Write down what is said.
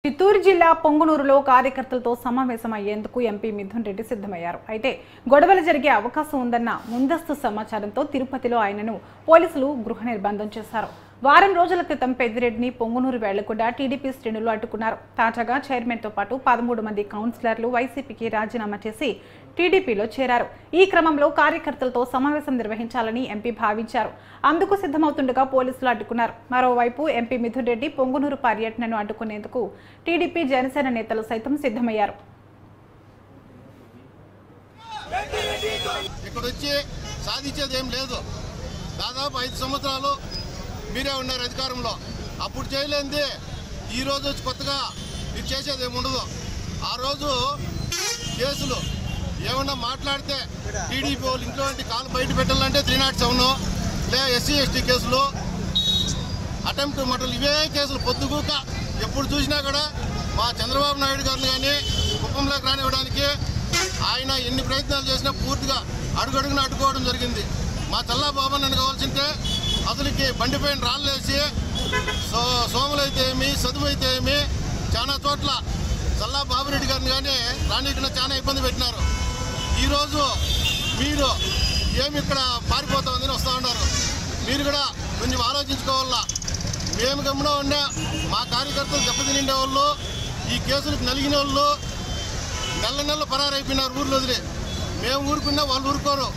చిత్తూరు జిల్లా పొంగునూరులో కార్యకర్తలతో సమావేశమయ్యేందుకు ఎంపీ మిథున్ రెడ్డి సిద్ధమయ్యారు. అయితే గొడవలు జరిగే అవకాశం ఉందన్న ముందస్తు సమాచారంతో తిరుపతిలో ఆయనను పోలీసులు గృహ నిర్బంధం చేశారు. వారం రోజుల క్రితం పెద్దిరెడ్డిని పొంగునూరు వెళ్లకుండా టీడీపీ శ్రేణులు అడ్డుకున్నారు. తాజాగా చైర్మన్తో పాటు 13 మంది కౌన్సిలర్లు వైసీపీకి రాజీనామా చేసి టీడీపీలో చేరారు. ఈ క్రమంలో కార్యకర్తలతో సమావేశం నిర్వహించాలని ఎంపీ భావించారు. అందుకు సిద్ధమవుతుండగా పోలీసులు అడ్డుకున్నారు. మరోవైపు ఎంపీ మిథున్ రెడ్డి పొంగునూరు పర్యటనను అడ్డుకునేందుకు టీడీపీ జనసేన నేతలు సైతం సిద్ధమయ్యారు. దాదాపు 5 సంవత్సరాలు మీరే ఉన్నారు అధికారంలో. అప్పుడు చేయలేంది ఈ రోజు వచ్చి కొత్తగా మీరు చేసేది ఏమి ఉండదు. ఆ రోజు కేసులు ఏమన్నా మాట్లాడితే టీడీపీ వాళ్ళు ఇంట్లో కాలు బయట పెట్టాలంటే 307 లే SC ST కేసులు, అటెంప్ట్ మటలు, ఇవే కేసులు పొద్దుగూక ఎప్పుడు చూసినా కూడా మా చంద్రబాబు నాయుడు గారిని కానీ కుప్పంలోకి రానివ్వడానికి ఆయన ఎన్ని ప్రయత్నాలు చేసినా పూర్తిగా అడుగడుగున అడ్డుకోవడం జరిగింది. మా చల్లా బాబా నన్ను కావాల్సింటే అసలుకి బండిపైన రాళ్ళేసి సోములైతే ఏమి చదువు అయితే ఏమి చాలా చోట్ల చల్లా బాబురెడ్డి గారిని కానీ రానీకన్నా చాలా ఇబ్బంది పెట్టినారు. ఈరోజు మీరు ఏమి ఇక్కడ పారిపోతామని వస్తూ ఉన్నారు. మీరు కూడా కొంచెం ఆలోచించుకోవాలా. మేము గమ్మున ఉన్నా మా కార్యకర్తలు దెబ్బతినిండే వాళ్ళు, ఈ కేసులకు నలిగిన వాళ్ళు నెల పరారైపోయినారు ఊర్లో వదిలి. మేము ఊరుకున్నా వాళ్ళు ఊరుకోరు.